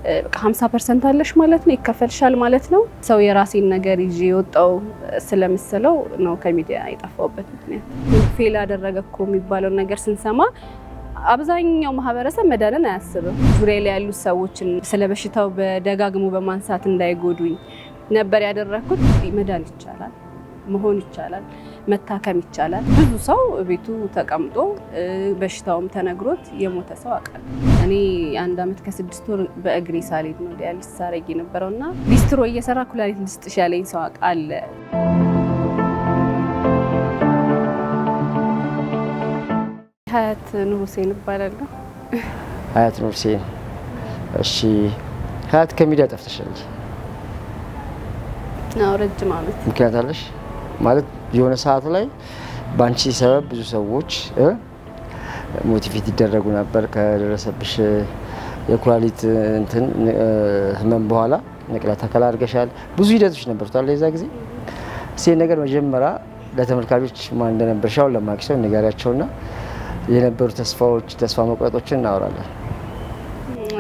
በቃ 50% አለሽ ማለት ነው ይከፈልሻል ማለት ነው። ሰው የራሴን ነገር ይዤ የወጣው ስለምስለው ነው ከሚዲያ የጠፋውበት ምክንያት። ፌል አደረገ እኮ የሚባለው ነገር ስንሰማ አብዛኛው ማህበረሰብ መዳንን አያስብም። ዙሪያ ላይ ያሉ ሰዎችን ስለበሽታው በደጋግሞ በማንሳት እንዳይጎዱኝ ነበር ያደረኩት። መዳን ይቻላል፣ መሆን ይቻላል፣ መታከም ይቻላል። ብዙ ሰው ቤቱ ተቀምጦ በሽታውም ተነግሮት የሞተ ሰው አውቃለሁ። እኔ 1 ዓመት ከ6 ወር በእግሬ ሳልሄድ ነው ዲያሊሲስ ሳረግ የነበረውና ሊስትሮ እየሰራ ኩላሊት ልስጥሽ ያለኝ ሰው አለ። ሀያት ኑር ሁሴን እባላለሁ። ሀያት ኑር ሁሴን። እሺ ሀያት ከሚዲያ ጠፍተሻል? አዎ ረጅም ዓመት። ምክንያት አለሽ? ማለት የሆነ ሰዓት ላይ ባንቺ ሰበብ ብዙ ሰዎች ሞቲቬት ይደረጉ ነበር ከደረሰብሽ የኩላሊት ህመም በኋላ ንቅለ ተከላ አድርገሻል። ብዙ ሂደቶች ነበሩታል የዛ ጊዜ። እሺ ነገር መጀመሪያ ለተመልካቾች ማን እንደነበርሽ አሁን ለማቂ ሰው ንገሪያቸውና የነበሩ ተስፋ መቁረጦችን እናወራለን።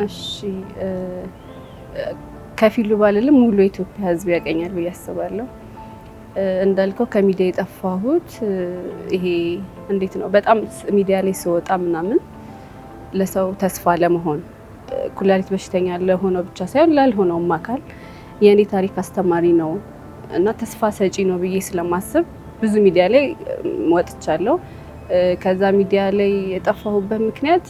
እሺ ከፊሉ ባልልም ሙሉ የኢትዮጵያ ሕዝብ ያቀኛል ብዬ አስባለሁ። እንዳልከው ከሚዲያ የጠፋሁት ይሄ እንዴት ነው በጣም ሚዲያ ላይ ስወጣ ምናምን ለሰው ተስፋ ለመሆን ኩላሊት በሽተኛ ለሆነው ብቻ ሳይሆን ላልሆነውም አካል የኔ ታሪክ አስተማሪ ነው እና ተስፋ ሰጪ ነው ብዬ ስለማስብ ብዙ ሚዲያ ላይ ወጥቻለሁ። ከዛ ሚዲያ ላይ የጠፋሁበት ምክንያት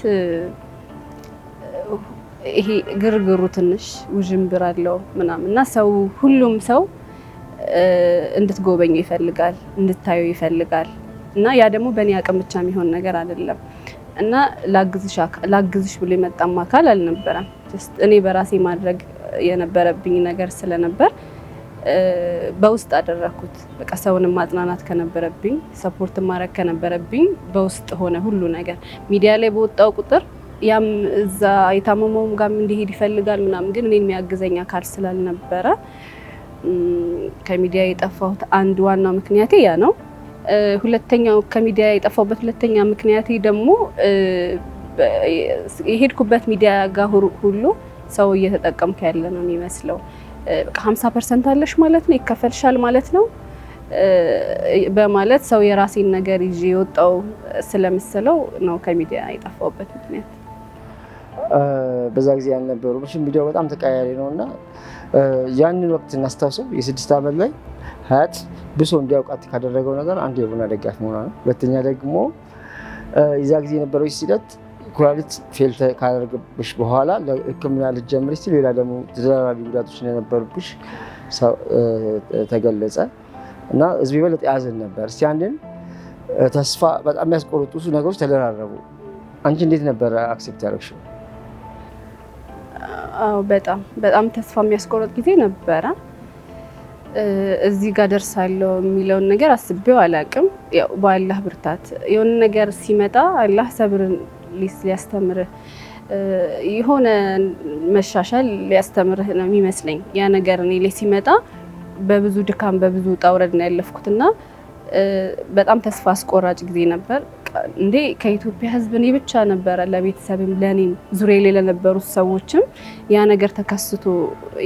ይሄ ግርግሩ ትንሽ ውዥንብር አለው ምናምን እና ሁሉም ሰው እንድትጎበኙ ይፈልጋል፣ እንድታዩ ይፈልጋል እና ያ ደግሞ በእኔ አቅም ብቻ የሚሆን ነገር አይደለም እና ላግዝሽ ብሎ የመጣም አካል አልነበረም። እኔ በራሴ ማድረግ የነበረብኝ ነገር ስለነበር በውስጥ አደረኩት። በቃ ሰውንም ማጽናናት ከነበረብኝ ሰፖርት ማድረግ ከነበረብኝ በውስጥ ሆነ ሁሉ ነገር። ሚዲያ ላይ በወጣው ቁጥር ያም እዛ የታመመውም ጋር እንዲሄድ ይፈልጋል ምናምን፣ ግን እኔን የሚያግዘኝ አካል ስላልነበረ ከሚዲያ የጠፋሁት አንድ ዋናው ምክንያቴ ያ ነው። ሁለተኛው ከሚዲያ የጠፋሁበት ሁለተኛ ምክንያቴ ደግሞ የሄድኩበት ሚዲያ ጋር ሁሉ ሰው እየተጠቀምኩ ያለ ነው የሚመስለው። በቃ 50% አለሽ ማለት ነው ይከፈልሻል ማለት ነው በማለት ሰው የራሴን ነገር ይዤ የወጣው ስለምስለው ነው ከሚዲያ የጠፋሁበት ምክንያት። በዛ ጊዜ ያልነበሩ ሚዲያው በጣም ተቀያያሪ ነውና ያንን ወቅት እናስታውሰው። የ6 ዓመት ላይ ሀያት ብሶ እንዲያውቃት ካደረገው ነገር አንዱ የቡና ደጋፊ መሆኗ ነው። ሁለተኛ ደግሞ የዛ ጊዜ የነበረው ሂደት ኩላሊት ፌል ካደረገብሽ በኋላ ለሕክምና ልትጀምሪ ስትል ሌላ ደግሞ ተደራራቢ ጉዳቶች እንደነበሩብሽ ተገለጸ እና ህዝብ ይበልጥ ያዘን ነበር። እስቲ አንድን ተስፋ በጣም የሚያስቆርጡ ነገሮች ተደራረቡ። አንቺ እንዴት ነበር አክሴፕት ያደረግሽው? አዎ በጣም ተስፋ የሚያስቆርጥ ጊዜ ነበረ። እዚህ ጋር ደርሳለሁ የሚለውን ነገር አስቤው አላቅም። ያው በአላህ ብርታት የሆነ ነገር ሲመጣ አላህ ሰብርን ሊያስተምርህ የሆነ መሻሻል ሊያስተምርህ ነው የሚመስለኝ። ያ ነገር እኔ ላይ ሲመጣ በብዙ ድካም በብዙ ውጣ ውረድ ነው ያለፍኩትና በጣም ተስፋ አስቆራጭ ጊዜ ነበር። እንዴ ከኢትዮጵያ ሕዝብ እኔ ብቻ ነበረ ለቤተሰብም ለኔም ዙሪያ ላይ ለነበሩት ሰዎችም ያ ነገር ተከስቶ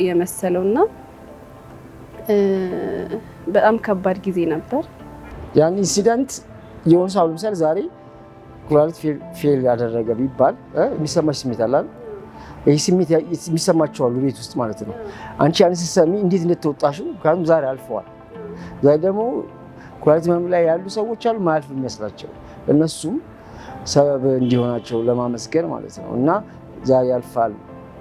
የመሰለውና በጣም ከባድ ጊዜ ነበር። ያን ኢንሲደንት የሆነ ሰው ለምሳሌ ዛሬ ኩላሊት ፌል ያደረገ ቢባል የሚሰማሽ ስሜት አለ አይደል? ይሄ ስሜት የሚሰማቸው አሉ ቤት ውስጥ ማለት ነው። አንቺ ያን ስትሰሚ እንዴት እንደተወጣሽው ምክንያቱም ዛሬ አልፈዋል። ዛሬ ደግሞ ኩላሊት ህመም ላይ ያሉ ሰዎች አሉ ማያልፍ የሚመስላቸው እነሱም ሰበብ እንዲሆናቸው ለማመስገን ማለት ነው እና ዛሬ ያልፋል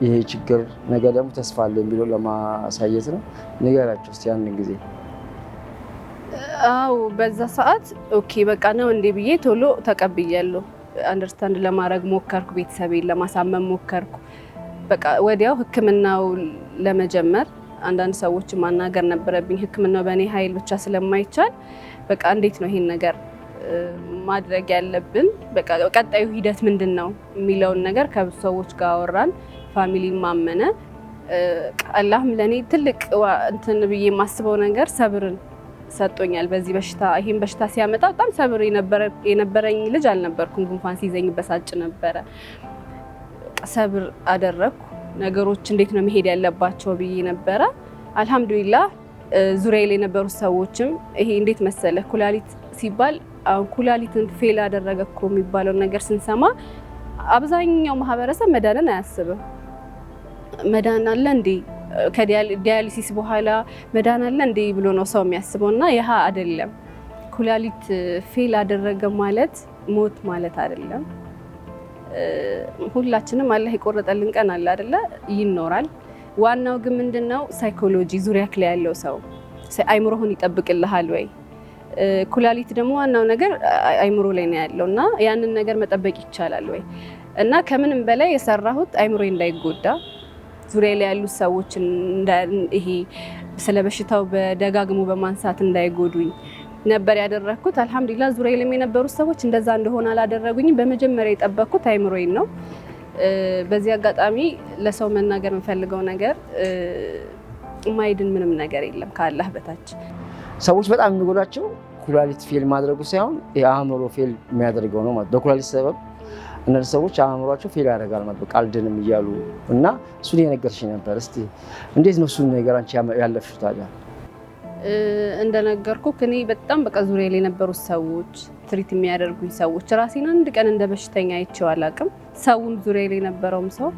ይሄ ችግር ነገ ደግሞ ተስፋ አለ የሚለው ለማሳየት ነው። ንገራቸው እስቲ ያንን ጊዜ። አዎ በዛ ሰዓት ኦኬ በቃ ነው እንዴ ብዬ ቶሎ ተቀብያለሁ። አንደርስታንድ ለማድረግ ሞከርኩ፣ ቤተሰቤን ለማሳመን ሞከርኩ። በቃ ወዲያው ሕክምናው ለመጀመር አንዳንድ ሰዎች ማናገር ነበረብኝ። ሕክምናው በእኔ ኃይል ብቻ ስለማይቻል በቃ እንዴት ነው ይሄን ነገር ማድረግ ያለብን፣ በቃ ቀጣዩ ሂደት ምንድነው የሚለውን ነገር ከብዙ ሰዎች ጋር አወራን። ፋሚሊ ማመነ። አላህም ለኔ ትልቅ እንትን ብዬ የማስበው ነገር ሰብርን ሰጥቶኛል። በዚህ በሽታ ይሄን በሽታ ሲያመጣ በጣም ሰብር የነበረኝ ልጅ አልነበርኩም። ጉንፋን ሲይዘኝ በሳጭ ነበረ። ሰብር አደረኩ። ነገሮች እንዴት ነው መሄድ ያለባቸው ብዬ ነበረ። አልহামዱሊላህ ዙሪያዬ ላይ የነበሩ ሰዎችም ይሄ እንዴት መሰለ ኩላሊት ሲባል ኩላሊትን ፌል አደረገ እኮ የሚባለው ነገር ስንሰማ አብዛኛው ማህበረሰብ መዳንን አያስብም። መዳን አለ እንዴ ከዲያሊሲስ በኋላ መዳን አለ እንዴ ብሎ ነው ሰው የሚያስበውና ይሄ አይደለም። ኩላሊት ፌል አደረገ ማለት ሞት ማለት አይደለም። ሁላችንም አላህ የቆረጠልን ቀን አለ አይደለ ይኖራል። ዋናው ግን ምንድነው ሳይኮሎጂ ዙሪያክ ላይ ያለው ሰው አይምሮህን ይጠብቅልሃል ወይ? ኩላሊት ደግሞ ዋናው ነገር አይምሮ ላይ ነው ያለውና ያንን ነገር መጠበቅ ይቻላል ወይ? እና ከምንም በላይ የሰራሁት አይምሮዬ እንዳይጎዳ ዙሪያ ላይ ያሉ ሰዎች ይሄ ስለበሽታው በደጋግሞ በማንሳት እንዳይጎዱኝ ነበር ያደረኩት። አልহামዱሊላህ ዙሪያ ላይ የነበሩ ሰዎች እንደዛ እንደሆነ አላደረጉኝም። በመጀመሪያ የጠበቅኩት አይምሮዬን ነው። በዚህ አጋጣሚ ለሰው መናገር የምፈልገው ነገር ማይድን ምንም ነገር የለም ከአላህ በታች። ሰዎች በጣም የሚጎዳቸው ኩላሊት ፌል ማድረጉ ሳይሆን የአእምሮ ፌል የሚያደርገው ነው ማለት በኩላሊት ሰበብ እነዚህ ሰዎች አእምሯቸው ፌል ያደርጋል ማለት በቃ አልድንም እያሉ እና እሱን የነገርሽኝ ነበር። እስቲ እንዴት ነው እሱን ነገር አንቺ ያለፍሽው ታዲያ? እንደነገርኩህ እኔ በጣም በቃ ዙሪያ ላይ የነበሩ ሰዎች ትሪት የሚያደርጉኝ ሰዎች ራሴን አንድ ቀን እንደ በሽተኛ አይቼው አላውቅም። ሰውም ዙሪያ ላይ የነበረውም ሰው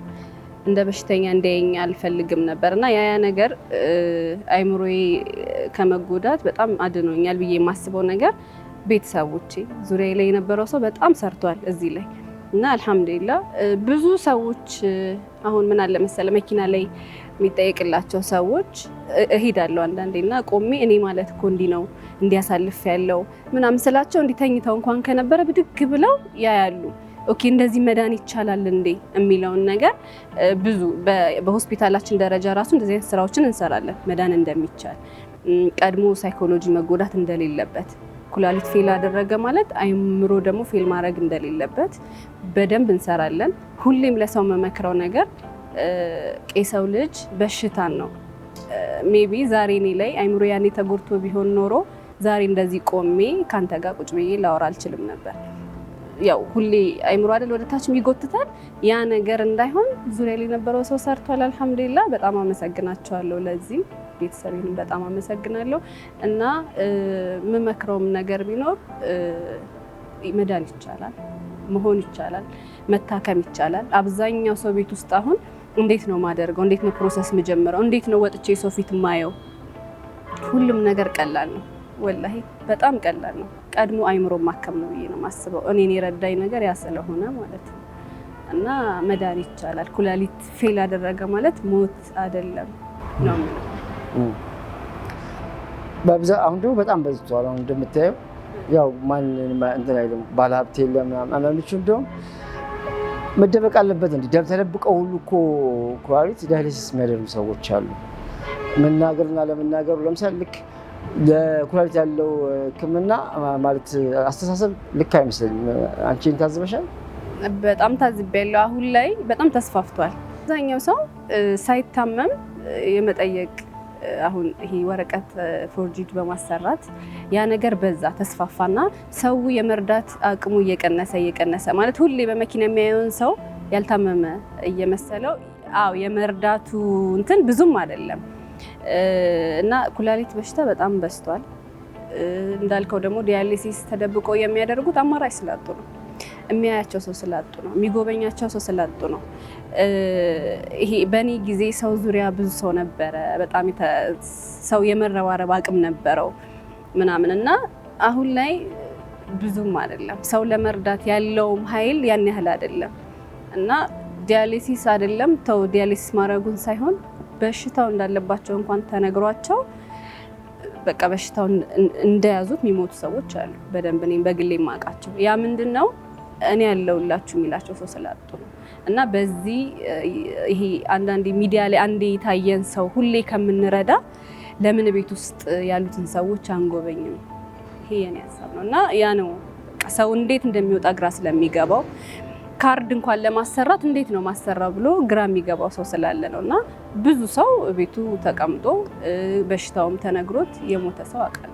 እንደ በሽተኛ እንዲያየኝ አልፈልግም ነበርና ያ ነገር አይምሮዬ ከመጎዳት በጣም አድኖኛል ብዬ የማስበው ነገር ቤተሰቦቼ ዙሪያ ላይ የነበረው ሰው በጣም ሰርቷል እዚህ ላይ እና አልহামዱሊላህ ብዙ ሰዎች አሁን ምን አለ መሰለ መኪና ላይ የሚጠየቅላቸው ሰዎች እሄዳለሁ አንዳንዴና ቆሜ እኔ ማለት እኮ እንዲ ነው እንዲያሳልፍ ያለው ምናምን ስላቸው እንዲተኝተው እንኳን ከነበረ ብድግ ብለው ያያሉ። ኦኬ እንደዚህ መዳን ይቻላል እንዴ የሚለውን ነገር ብዙ በሆስፒታላችን ደረጃ ራሱ እንደዚህ አይነት ስራዎችን እንሰራለን። መዳን እንደሚቻል ቀድሞ ሳይኮሎጂ መጎዳት እንደሌለበት ኩላሊት ፌል አደረገ ማለት አይምሮ ደግሞ ፌል ማድረግ እንደሌለበት በደንብ እንሰራለን። ሁሌም ለሰው መመክረው ነገር የሰው ልጅ በሽታን ነው። ሜቢ ዛሬ እኔ ላይ አይምሮ ያኔ ተጎድቶ ቢሆን ኖሮ ዛሬ እንደዚህ ቆሜ ካንተ ጋር ቁጭ ብዬ ላወራ አልችልም ነበር። ያው ሁሌ አይምሮ አይደል ወደታች የሚጎትታል። ያ ነገር እንዳይሆን ዙሪያ ላይ የነበረው ሰው ሰርቷል። አልহামዱሊላህ በጣም አመሰግናቸዋለሁ። ለዚህ ቤተሰቤንም በጣም አመሰግናለሁ እና የምመክረውም ነገር ቢኖር መዳን ይቻላል፣ መሆን ይቻላል፣ መታከም ይቻላል። አብዛኛው ሰው ቤት ውስጥ አሁን እንዴት ነው ማደርገው፣ እንዴት ነው ፕሮሰስ መጀመረው፣ እንዴት ነው ወጥቼ ሰው ፊት ማየው፣ ሁሉም ነገር ቀላል ነው። ወላሂ በጣም ቀላል ነው። ቀድሞ አይምሮ ማከም ነው ብዬ ነው የማስበው። እኔን የረዳኝ ነገር ያ ስለሆነ ማለት ነው እና መዳን ይቻላል። ኩላሊት ፌል አደረገ ማለት ሞት አይደለም ነው። በብዛት አሁን ደግሞ በጣም በዝቷል። አሁን እንደምታየው ያው ማን እንትን አይደለም ባለሀብት የለም ምናምን። አንዳንዶቹ እንደውም መደበቅ አለበት እንዴ ተደብቀው ሁሉ እኮ ኩላሊት ዳያሊሲስ የሚያደርጉ ሰዎች አሉ። መናገርና ለመናገሩ ለምሳሌ ልክ ለኩላሊት ያለው ሕክምና ማለት አስተሳሰብ ልክ አይመስለኝም። አንቺን ታዝበሻል? በጣም ታዝቤያለሁ። አሁን ላይ በጣም ተስፋፍቷል። አብዛኛው ሰው ሳይታመም የመጠየቅ አሁን ይሄ ወረቀት ፎርጂድ በማሰራት ያ ነገር በዛ ተስፋፋና ሰው የመርዳት አቅሙ እየቀነሰ ማለት ሁሌ በመኪና የሚያየውን ሰው ያልታመመ እየመሰለው የመርዳቱ እንትን ብዙም አይደለም እና ኩላሊት በሽታ በጣም በዝቷል። እንዳልከው ደግሞ ዲያሊሲስ ተደብቆ የሚያደርጉት አማራጭ ስላጡ ነው። የሚያያቸው ሰው ስላጡ ነው። የሚጎበኛቸው ሰው ስላጡ ነው። ይሄ በእኔ ጊዜ ሰው ዙሪያ ብዙ ሰው ነበረ። በጣም ሰው የመረባረብ አቅም ነበረው ምናምን እና አሁን ላይ ብዙም አይደለም። ሰው ለመርዳት ያለውም ኃይል ያን ያህል አይደለም እና ዲያሊሲስ አይደለም ተው ዲያሊሲስ ማድረጉን ሳይሆን በሽታው እንዳለባቸው እንኳን ተነግሯቸው በቃ በሽታው እንደያዙት የሚሞቱ ሰዎች አሉ። በደንብ እኔም በግሌ የማውቃቸው ያ ምንድነው እኔ ያለውላችሁ የሚላቸው ሰው ስላጡ ነው እና በዚህ ይሄ አንዳንዴ ሚዲያ ላይ አንዴ የታየን ሰው ሁሌ ከምንረዳ ለምን ቤት ውስጥ ያሉትን ሰዎች አንጎበኝም? ይሄ የኔ ሀሳብ ነው እና ያ ነው ሰው እንዴት እንደሚወጣ ግራ ስለሚገባው ካርድ እንኳን ለማሰራት እንዴት ነው ማሰራው ብሎ ግራ የሚገባው ሰው ስላለ ነው እና ብዙ ሰው ቤቱ ተቀምጦ በሽታውም ተነግሮት የሞተ ሰው አውቃለሁ።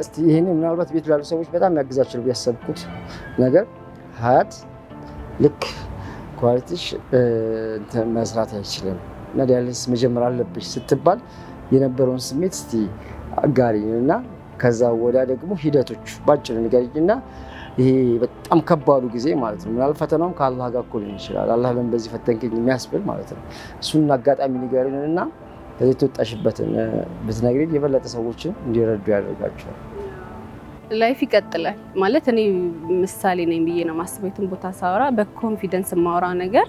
እስቲ ይሄን ምናልባት ቤት ላሉ ሰዎች በጣም ያግዛቸው ያሰብኩት ነገር ሀያት ልክ ኩላሊትሽ መስራት አይችልም እና ዲያሊሲስ መጀመር አለብሽ ስትባል የነበረውን ስሜት እስቲ አጋሪኝ እና ከዛ ወዲያ ደግሞ ሂደቶቹ ባጭሩ ንገሪኝና ይሄ በጣም ከባዱ ጊዜ ማለት ነው። ምናልባት ፈተናውም ከአላህ ጋር እኮ ሊሆን ይችላል። አላህ ለምን በዚህ ፈተንከኝ የሚያስብል ማለት ነው። እሱን አጋጣሚ ንገሪንና ከዚህ የተወጣሽበትን ብትነግሪኝ የበለጠ ሰዎችን እንዲረዱ ያደርጋቸዋል። ላይፍ ይቀጥላል ማለት እኔ ምሳሌ ነኝ ብዬ ነው የማስበው። የትም ቦታ ሳወራ በኮንፊደንስ የማወራ ነገር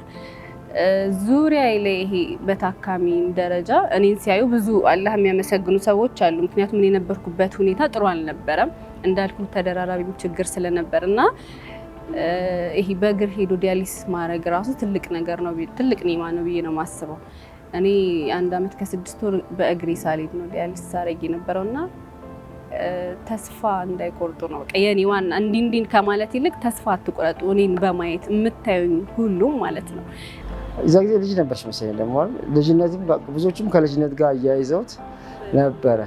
ዙሪያ ላይ ይሄ በታካሚ ደረጃ እኔን ሲያዩ ብዙ አላህ የሚያመሰግኑ ሰዎች አሉ። ምክንያቱም እኔ የነበርኩበት ሁኔታ ጥሩ አልነበረም እንዳልኩ ተደራራቢ ችግር ስለነበር እና ይሄ በእግር ሄዶ ዲያሊሲስ ማድረግ ራሱ ትልቅ ነገር ነው፣ ትልቅ ኒማ ነው ብዬ ነው የማስበው። እኔ 1 ዓመት ከ6 ወር በእግሬ ሳልሄድ ነው ዲያሊሲስ አረግ የነበረውና ተስፋ እንዳይቆርጡ ነው በቃ የኔ ዋና እንዲህ ከማለት ይልቅ ተስፋ አትቆረጡ እኔን በማየት የምታዩኝ ሁሉም ማለት ነው። እዛ ጊዜ ልጅ ነበርሽ መሰለኝ ደግሞ ልጅነትም ብዙዎችም ከልጅነት ጋር እያይዘውት ነበረ።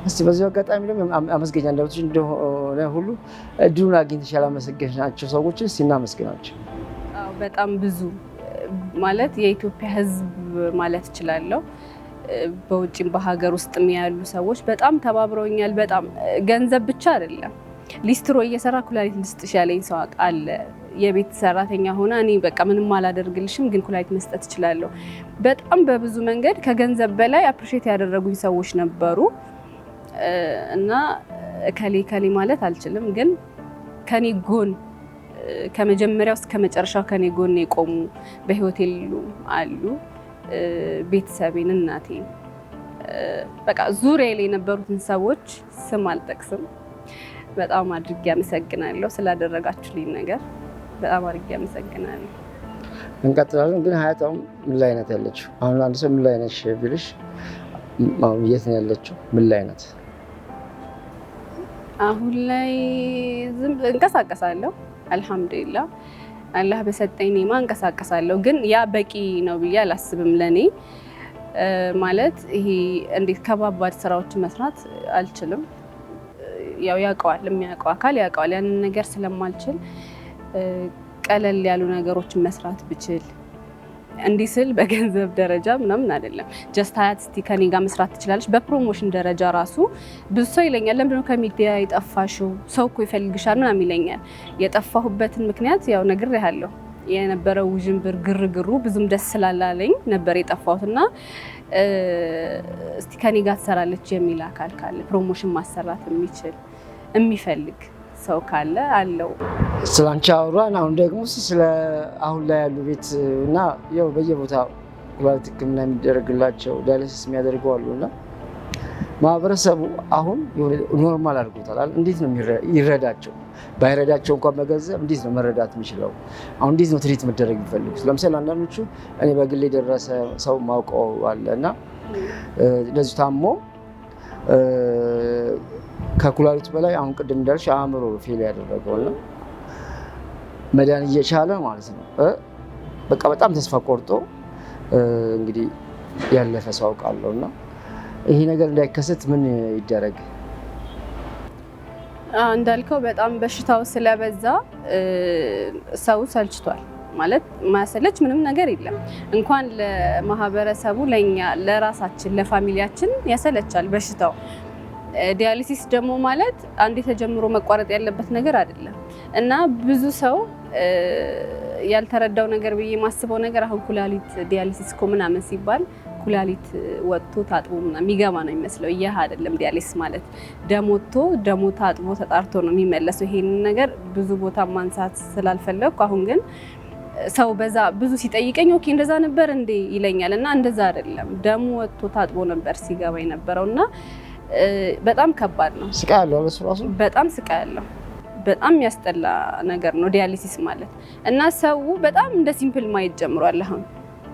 እስቲ በዚህ አጋጣሚ ደግሞ አመስገኛ እንደውት እንደሆነ ሁሉ እድሉን አግኝተሽ ያላመሰገናቸው ሰዎች እስቲ እናመስግናቸው። አዎ በጣም ብዙ ማለት የኢትዮጵያ ሕዝብ ማለት እችላለሁ። በውጭም በሀገር ውስጥም ያሉ ሰዎች በጣም ተባብረውኛል። በጣም ገንዘብ ብቻ አይደለም ሊስትሮ እየሰራ ኩላሊት ልስጥሽ ያለኝ ሰው አለ። የቤት ሰራተኛ ሆና እኔ በቃ ምንም አላደርግልሽም ግን ኩላሊት መስጠት እችላለሁ። በጣም በብዙ መንገድ ከገንዘብ በላይ አፕሪሼት ያደረጉኝ ሰዎች ነበሩ እና ከሌ ማለት አልችልም፣ ግን ከኔ ጎን ከመጀመሪያው እስከ መጨረሻው ከኔ ጎን የቆሙ በህይወት አሉ። ቤተሰቤን፣ እናቴን በቃ ዙሪያ ላይ የነበሩትን ሰዎች ስም አልጠቅስም። በጣም አድርጌ አመሰግናለሁ ስላደረጋችሁልኝ ነገር በጣም አድርጌ አመሰግናለሁ። እንቀጥላለን። ግን ሀያቷም ምን ላይ ናት ያለችው? አሁን አንድ ሰው ምን ላይ ነሽ ቢልሽ የት ነው ያለችው? ምን ላይ ናት? አሁን ላይ ዝም እንቀሳቀሳለሁ። አልሐምዱሊላህ አላህ በሰጠኝ ኒማ እንቀሳቀሳለሁ። ግን ያ በቂ ነው ብዬ አላስብም። ለኔ ማለት ይሄ እንዴት ከባባድ ስራዎችን መስራት አልችልም። ያው ያውቀዋል፣ የሚያውቀው አካል ያውቀዋል። ያንን ነገር ስለማልችል ቀለል ያሉ ነገሮችን መስራት ብችል እንዲህ ስል በገንዘብ ደረጃ ምናምን አይደለም። ጀስት ሀያት እስቲ ከኔ ጋር መስራት ትችላለች። በፕሮሞሽን ደረጃ ራሱ ብዙ ሰው ይለኛል ለምንድነው ከሚዲያ የጠፋሽው? ሰው እኮ ይፈልግሻል ምናምን ይለኛል። የጠፋሁበትን ምክንያት ያው ነግሬሃለሁ። የነበረው ውዥንብር ግርግሩ ብዙም ደስ ስላላለኝ ነበር የጠፋሁት እና እስቲ ከኔ ጋር ትሰራለች የሚል አካል ካለ ፕሮሞሽን ማሰራት የሚችል የሚፈልግ ሰው ካለ አለው። ስላንቺ አውራን። አሁን ደግሞ ስለ አሁን ላይ ያሉ ቤት እና ያው በየቦታው ኩላሊት ሕክምና የሚደረግላቸው ዳያሊሲስ የሚያደርጉ አሉና ማህበረሰቡ አሁን ኖርማል አድርጎታል። እንዴት ነው ይረዳቸው? ባይረዳቸው እንኳን በገንዘብ እንዴት ነው መረዳት የሚችለው? አሁን እንዴት ነው ትሪት መደረግ የሚፈልጉት? ለምሳሌ አንዳንዶቹ እኔ በግሌ የደረሰ ሰው ማውቀው አለ እና እንደዚሁ ታሞ ከኩላሊቱ በላይ አሁን ቅድም እንዳልሽ አእምሮ ፌል ያደረገውና መዳን እየቻለ ማለት ነው በቃ በጣም ተስፋ ቆርጦ እንግዲህ ያለፈ ሰው አውቃለሁና ይሄ ነገር እንዳይከሰት ምን ይደረግ? እንዳልከው በጣም በሽታው ስለበዛ ሰው ሰልችቷል። ማለት ማሰለች ምንም ነገር የለም። እንኳን ለማህበረሰቡ ለኛ ለራሳችን ለፋሚሊያችን ያሰለቻል በሽታው። ዲያሊሲስ ደግሞ ማለት አንዴ ተጀምሮ መቋረጥ ያለበት ነገር አይደለም እና ብዙ ሰው ያልተረዳው ነገር ብዬ የማስበው ነገር አሁን ኩላሊት ዲያሊሲስ እኮ ምናምን ሲባል ኩላሊት ወጥቶ ታጥቦ ምናምን የሚገባ ነው የሚመስለው። ይህ አይደለም። ዲያሊሲስ ማለት ደም ወጥቶ ደሙ ታጥቦ ተጣርቶ ነው የሚመለሰው። ይሄንን ነገር ብዙ ቦታ ማንሳት ስላልፈለኩ አሁን ግን ሰው በዛ ብዙ ሲጠይቀኝ ኦኬ እንደዛ ነበር እንዴ ይለኛል እና እንደዛ አይደለም። ደሙ ወጥቶ ታጥቦ ነበር ሲገባ የነበረውና በጣም ከባድ ነው። ስቃይ ያለው ራሱ በጣም ስቃይ ያለው በጣም የሚያስጠላ ነገር ነው ዲያሊሲስ ማለት እና ሰው በጣም እንደ ሲምፕል ማየት ጀምሯል። አሁን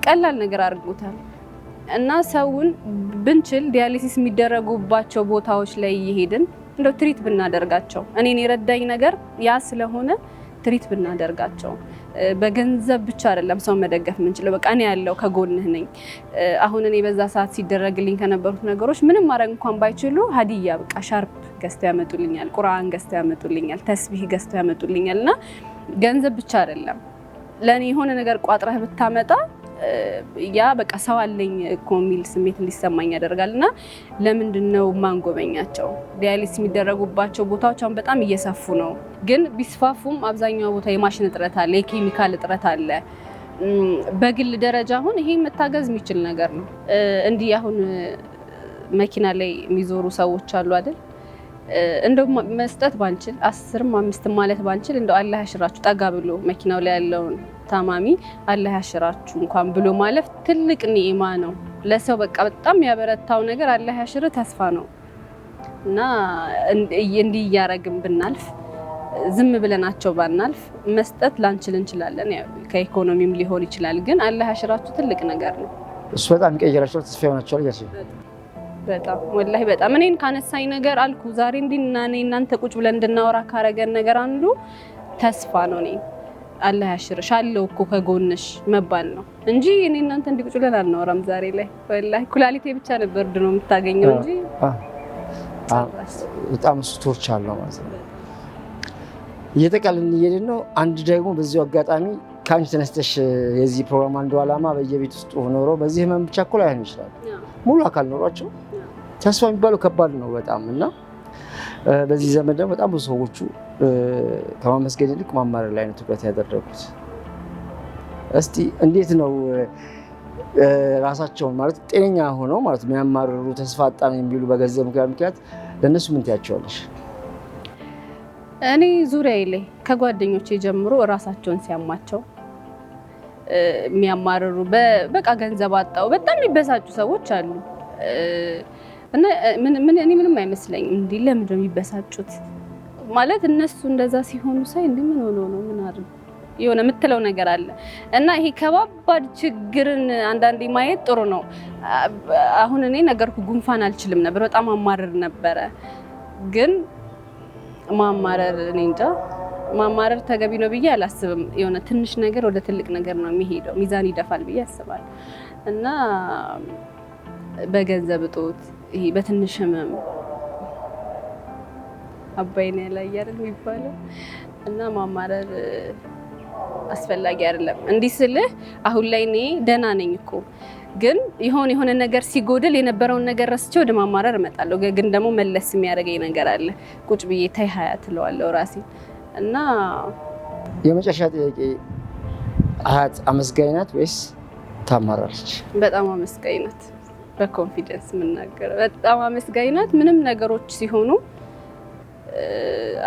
ቀላል ነገር አድርጎታል እና ሰውን ብንችል ዲያሊሲስ የሚደረጉባቸው ቦታዎች ላይ እየሄድን እንደው ትሪት ብናደርጋቸው እኔን የረዳኝ ነገር ያ ስለሆነ ትሪት ብናደርጋቸው በገንዘብ ብቻ አይደለም ሰው መደገፍ የምንችለው። በቃ እኔ ያለው ከጎንህ ነኝ። አሁን እኔ በዛ ሰዓት ሲደረግልኝ ከነበሩት ነገሮች ምንም ማድረግ እንኳን ባይችሉ ሀዲያ በቃ ሻርፕ ገዝተው ያመጡልኛል፣ ቁርአን ገዝተው ያመጡልኛል፣ ተስቢህ ገዝተው ያመጡልኛል እና ገንዘብ ብቻ አይደለም ለኔ የሆነ ነገር ቋጥረህ ብታመጣ ያ በቃ ሰው አለኝ እኮ የሚል ስሜት እንዲሰማኝ ያደርጋልና ለምንድነው ማንጎበኛቸው? ዲያሊሲስ የሚደረጉባቸው ቦታዎች አሁን በጣም እየሰፉ ነው፣ ግን ቢስፋፉም አብዛኛው ቦታ የማሽን እጥረት አለ፣ የኬሚካል እጥረት አለ። በግል ደረጃ አሁን ይሄ መታገዝ የሚችል ነገር ነው። እንዲህ አሁን መኪና ላይ የሚዞሩ ሰዎች አሉ አይደል? እንደው መስጠት ባንችል 10ም 5ም ማለት ባንችል እንደው አላህ ያሽራችሁ ጠጋ ብሎ መኪናው ላይ ያለውን ታማሚ አላህ ያሽራችሁ እንኳን ብሎ ማለፍ ትልቅ ኒዕማ ነው ለሰው። በቃ በጣም ያበረታው ነገር አላህ ያሽር ተስፋ ነው እና እንዲህ እያረግን ብናልፍ ዝም ብለናቸው ባናልፍ መስጠት ላንችል እንችላለን። ያው ከኢኮኖሚም ሊሆን ይችላል፣ ግን አላህ ያሽራችሁ ትልቅ ነገር ነው። እሱ በጣም ይቀየራቸው ተስፋ ይሆናቸዋል ያቺ በጣም ወላሂ በጣም እኔን ካነሳኝ ነገር አልኩ ዛሬ እንዲና እኔ እናንተ ቁጭ ብለን እንድናወራ ካረገን ነገር አንዱ ተስፋ ነው። እኔ አላህ ያሽርሽ አለው እኮ ከጎንሽ መባል ነው እንጂ እኔ እናንተ እንዲህ ቁጭ ብለን አናወራም ዛሬ ላይ። ወላሂ ኩላሊቴ ብቻ ነበር ድኖ የምታገኘው እንጂ በጣም ስቶርች አለው ማለት ነው። እየተቀልን እየሄድን ነው። አንድ ደግሞ በዚሁ አጋጣሚ ከአንቺ ተነስተሽ የዚህ ፕሮግራም አንዱ ዓላማ በየቤት ውስጥ ኖሮ በዚህ ህመም ብቻ እኮ ላይሆን ይችላል ሙሉ አካል ኖሯቸው ተስፋ የሚባለው ከባድ ነው በጣም እና በዚህ ዘመን ደግሞ በጣም ብዙ ሰዎቹ ከማመስገን ይልቅ ማማረር ላይ ነው ትኩረት ያደረጉት። እስቲ እንዴት ነው ራሳቸውን ማለት ጤነኛ ሆነው ማለት የሚያማርሩ ተስፋ አጣን የሚሉ በገንዘብ ምክንያት ለእነሱ ምን ትያቸዋለሽ? እኔ ዙሪያዬ ላይ ከጓደኞቼ ጀምሮ ራሳቸውን ሲያማቸው የሚያማርሩ በቃ ገንዘብ አጣው በጣም የሚበሳጩ ሰዎች አሉ እና እኔ ምንም አይመስለኝም። እንዲህ ለምንድን ነው የሚበሳጩት ማለት እነሱ እንደዛ ሲሆኑ ሳይ እንዲህ ምን ሆኖ ነው ምን አድርግ የሆነ የምትለው ነገር አለ እና ይሄ ከባባድ ችግርን አንዳንዴ ማየት ጥሩ ነው። አሁን እኔ ነገርኩ ጉንፋን አልችልም ነበር፣ በጣም አማርር ነበረ። ግን ማማረር እኔ እንጃ ማማረር ተገቢ ነው ብዬ አላስብም። የሆነ ትንሽ ነገር ወደ ትልቅ ነገር ነው የሚሄደው፣ ሚዛን ይደፋል ብዬ አስባለሁ እና በገንዘብ እጦት ይሄ በትንሽ ህመም አባይን ያላያል የሚባለው እና ማማረር አስፈላጊ አይደለም። እንዲህ ስልህ አሁን ላይ እኔ ደህና ነኝ እኮ ግን የሆነ ነገር ሲጎድል የነበረውን ነገር ረስቼ ወደ ማማረር እመጣለሁ። ግን ደግሞ መለስ የሚያደርገኝ ነገር አለ። ቁጭ ብዬ ታይ ሀያ ትለዋለሁ ራሴ እና የመጨረሻ ጥያቄ አያት አመስጋኝ ናት ወይስ ታማራለች? በጣም አመስጋኝ ናት። በኮንፊደንስ የምናገር በጣም አመስጋኝ ናት። ምንም ነገሮች ሲሆኑ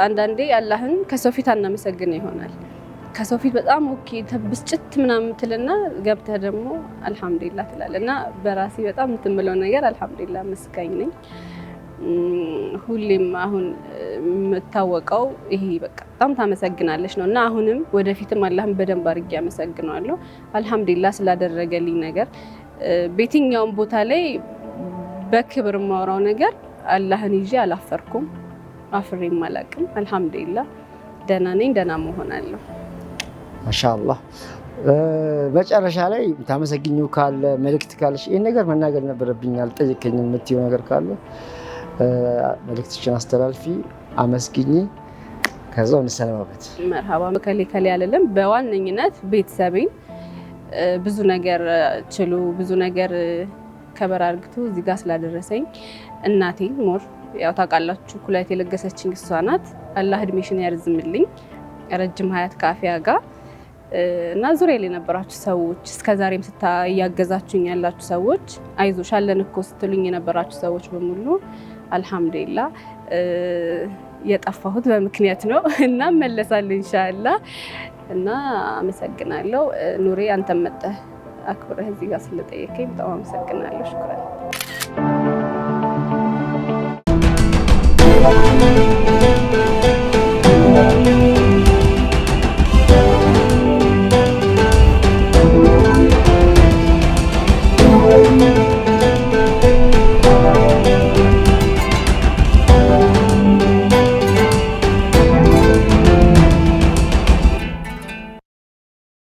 አንዳንዴ አላህን ከሰው ፊት አናመሰግን ይሆናል። ከሰው ፊት በጣም ኦኬ ተብስጭት ምናምን ትልና ገብተህ ደግሞ አልሐምዱሊላህ ትላለና በራሴ በጣም የምትምለው ነገር አልሐምዱሊላህ መስጋኝ ነኝ። ሁሌም አሁን የምታወቀው ይሄ በቃ በጣም ታመሰግናለች ነው እና አሁንም ወደፊትም አላህን በደንብ አድርጌ አመሰግነዋለሁ አልሐምዱሊላህ ስላደረገልኝ ነገር። በየትኛውም ቦታ ላይ በክብር የማወራው ነገር አላህን ይዤ አላፈርኩም፣ አፍሬም አላውቅም። አልሐምዱሊላህ ደህና ነኝ፣ ደህና መሆናለሁ። ማሻአላህ። መጨረሻ ላይ ታመሰግኚው ካለ መልእክት ካለሽ ይሄን ነገር መናገር ነበረብኛል ጠይቀኝ የምትይው ነገር ካለ መልእክትሽን አስተላልፊ፣ አመስግኚ፣ ከዛው እንሰናበት። መርሃባ ከሌ አይደለም። በዋነኝነት ቤተሰቤን ብዙ ነገር ችሎ ብዙ ነገር ከበር አድርግቶ እዚህ ጋር ስላደረሰኝ እናቴ ሞር ያው ታውቃላችሁ ኩላሊት የለገሰችኝ እሷ ናት። አላህ እድሜሽን ያርዝምልኝ ረጅም ሀያት ከአፊያ ጋር እና ዙሪያ ላይ የነበራችሁ ሰዎች እስከዛሬም እያገዛችሁኝ ያላችሁ ሰዎች አይዞሽ አለን እኮ ስትሉኝ የነበራችሁ ሰዎች በሙሉ አልሐምዱሊላህ የጠፋሁት በምክንያት ነው እና መለሳለሁ ኢንሻአላህ እና አመሰግናለሁ። ኑሪ አንተም መጣህ አክብረህ እዚህ ጋር ስለጠየቀኝ በጣም አመሰግናለሁ። ሽኩራን